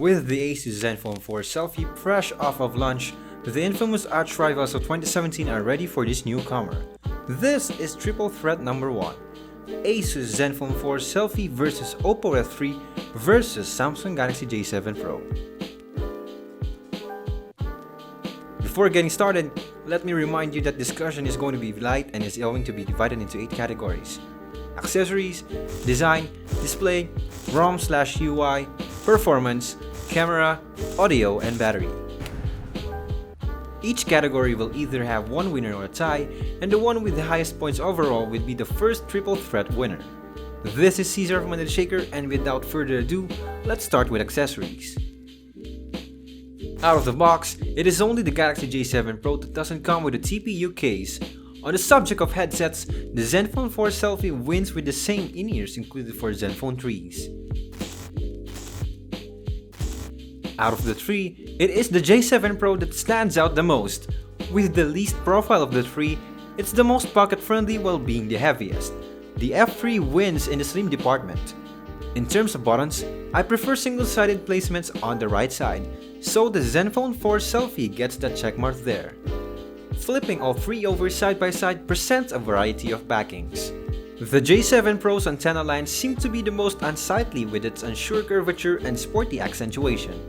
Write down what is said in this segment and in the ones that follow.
With the ASUS Zenfone 4 selfie fresh off of launch, the infamous arch rivals of 2017 are ready for this newcomer. This is triple threat number 1. ASUS Zenfone 4 selfie versus OPPO F3 versus Samsung Galaxy J7 Pro. Before getting started, let me remind you that discussion is going to be light and is going to be divided into 8 categories: accessories, design, display, ROM/UI, performance, camera, audio, and battery. Each category will either have one winner or a tie, and the one with the highest points overall will be the first triple threat winner. This is Caesar from the Shaker, and without further ado, let's start with accessories. Out of the box, it is only the Galaxy J7 Pro that doesn't come with a TPU case. On the subject of headsets, the Zenfone 4 selfie wins with the same in-ears included for Zenfone 3s. Out of the three, it is the J7 Pro that stands out the most. With the least profile of the three, it's the most pocket-friendly while being the heaviest. The F3 wins in the slim department. In terms of buttons, I prefer single-sided placements on the right side, so the Zenfone 4 selfie gets that checkmark there. Flipping all three over side by side presents a variety of backings. The J7 Pro's antenna lines seem to be the most unsightly with its unsure curvature and sporty accentuation.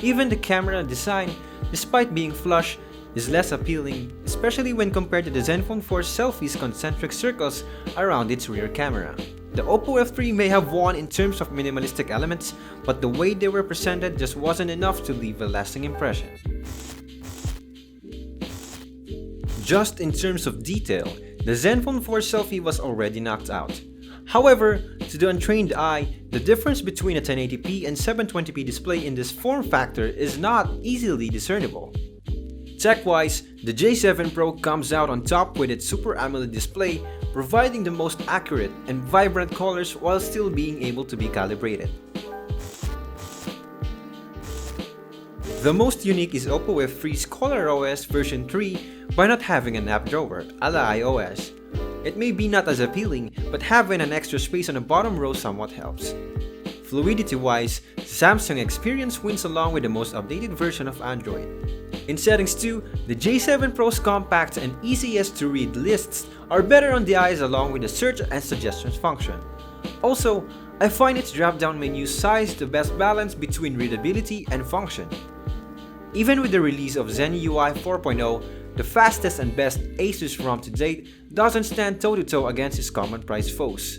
Even the camera design, despite being flush, is less appealing, especially when compared to the Zenfone 4 selfie's concentric circles around its rear camera. The OPPO F3 may have won in terms of minimalistic elements, but the way they were presented just wasn't enough to leave a lasting impression. Just in terms of detail, the Zenfone 4 selfie was already knocked out. However, to the untrained eye, the difference between a 1080p and 720p display in this form factor is not easily discernible. Tech-wise, the J7 Pro comes out on top with its Super AMOLED display, providing the most accurate and vibrant colors while still being able to be calibrated. The most unique is OPPO F3's ColorOS version 3 by not having an app drawer, a la iOS. It may be not as appealing, but having an extra space on the bottom row somewhat helps. Fluidity-wise, Samsung Experience wins along with the most updated version of Android. In settings too, the J7 Pro's compact and easiest to read lists are better on the eyes along with the search and suggestions function. Also, I find its drop-down menu size the best balance between readability and function. Even with the release of Zen UI 4.0, the fastest and best ASUS ROM to date doesn't stand toe-to-toe against its common price foes.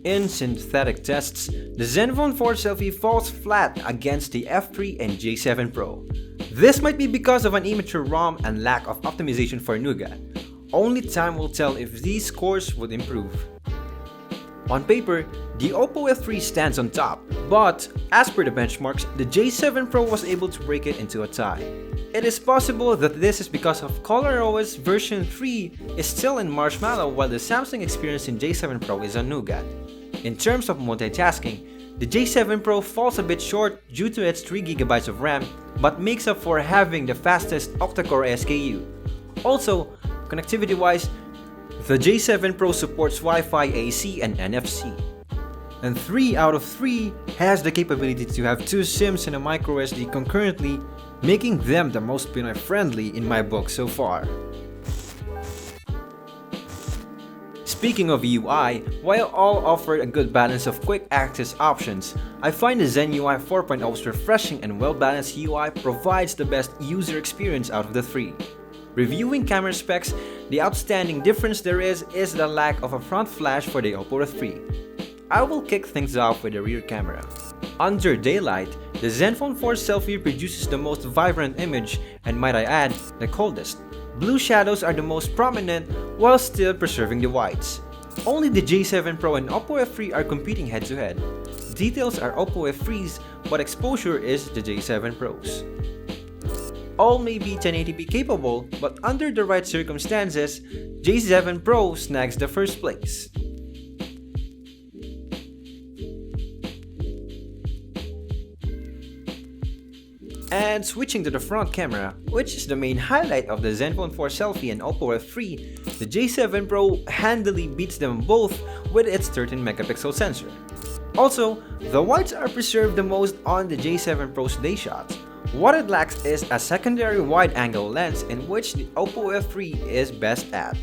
In synthetic tests, the Zenfone 4 selfie falls flat against the F3 and J7 Pro. This might be because of an immature ROM and lack of optimization for Nougat. Only time will tell if these scores would improve. On paper, the OPPO F3 stands on top, but as per the benchmarks, the J7 Pro was able to break it into a tie. It is possible that this is because of ColorOS version 3 is still in Marshmallow while the Samsung experience in J7 Pro is on Nougat. In terms of multitasking, the J7 Pro falls a bit short due to its 3GB of RAM, but makes up for having the fastest octa-core SKU. Also, connectivity-wise, the J7 Pro supports Wi-Fi AC and NFC. And 3 out of 3 has the capability to have 2 SIMs and a microSD concurrently, making them the most Pinoy-friendly in my book so far. Speaking of UI, while all offer a good balance of quick access options, I find the Zen UI 4.0's refreshing and well-balanced UI provides the best user experience out of the three. Reviewing camera specs, the outstanding difference there is the lack of a front flash for the OPPO F3. I will kick things off with the rear camera. Under daylight, the Zenfone 4 selfie produces the most vibrant image and, might I add, the coldest. Blue shadows are the most prominent while still preserving the whites. Only the J7 Pro and OPPO F3 are competing head-to-head. Details are OPPO F3's, but exposure is the J7 Pro's. All may be 1080p capable, but under the right circumstances, J7 Pro snags the first place. And switching to the front camera, which is the main highlight of the Zenfone 4 selfie and OPPO F3, the J7 Pro handily beats them both with its 13 megapixel sensor. Also, the whites are preserved the most on the J7 Pro's day shots. What it lacks is a secondary wide-angle lens in which the OPPO F3 is best at.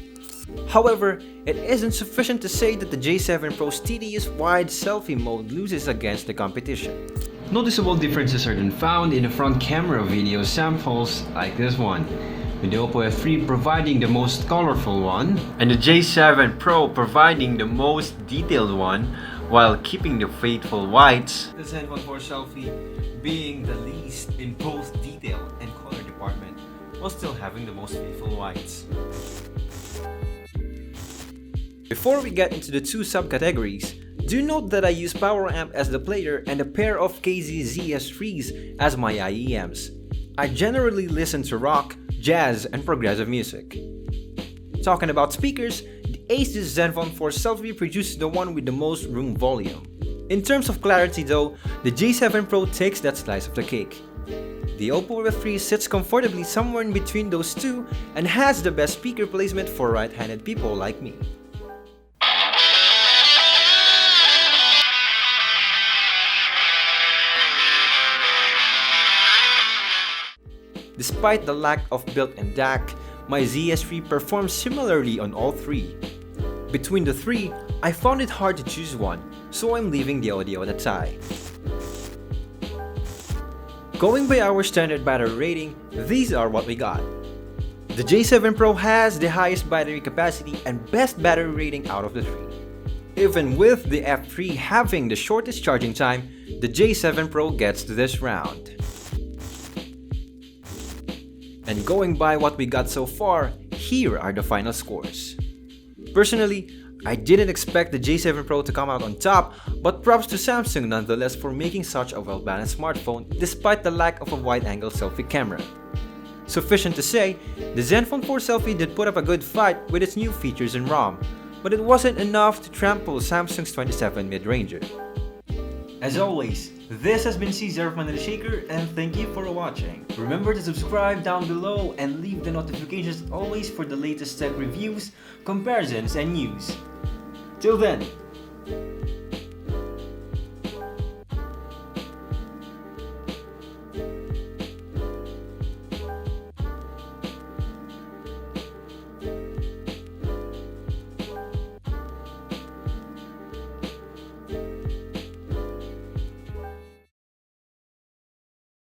However, it isn't sufficient to say that the J7 Pro's tedious wide selfie mode loses against the competition. Noticeable differences are then found in the front camera video samples like this one, with the OPPO F3 providing the most colorful one, and the J7 Pro providing the most detailed one, while keeping the faithful whites. The Zenfone 4 selfie being the least in both detail and color department, while still having the most faithful whites. Before we get into the two subcategories, do note that I use Power Amp as the player and a pair of KZ ZS3s as my IEMs. I generally listen to rock, jazz, and progressive music. Talking about speakers, the ASUS Zenfone 4 selfie produces the one with the most room volume. In terms of clarity though, the J7 Pro takes that slice of the cake. The OPPO F3 sits comfortably somewhere in between those two and has the best speaker placement for right-handed people like me. Despite the lack of built-in DAC, my ZS3 performs similarly on all three. Between the three, I found it hard to choose one, so I'm leaving the audio at a tie. Going by our standard battery rating, these are what we got. The J7 Pro has the highest battery capacity and best battery rating out of the three. Even with the F3 having the shortest charging time, the J7 Pro gets to this round. And going by what we got so far, here are the final scores. Personally, I didn't expect the J7 Pro to come out on top, but props to Samsung nonetheless for making such a well-balanced smartphone despite the lack of a wide-angle selfie camera. Sufficient to say, the Zenfone 4 selfie did put up a good fight with its new features in ROM, but it wasn't enough to trample Samsung's 27 mid-ranger. As always, this has been Cesar from the Shaker, and thank you for watching. Remember to subscribe down below and leave the notifications always for the latest tech reviews, comparisons, and news. Till then!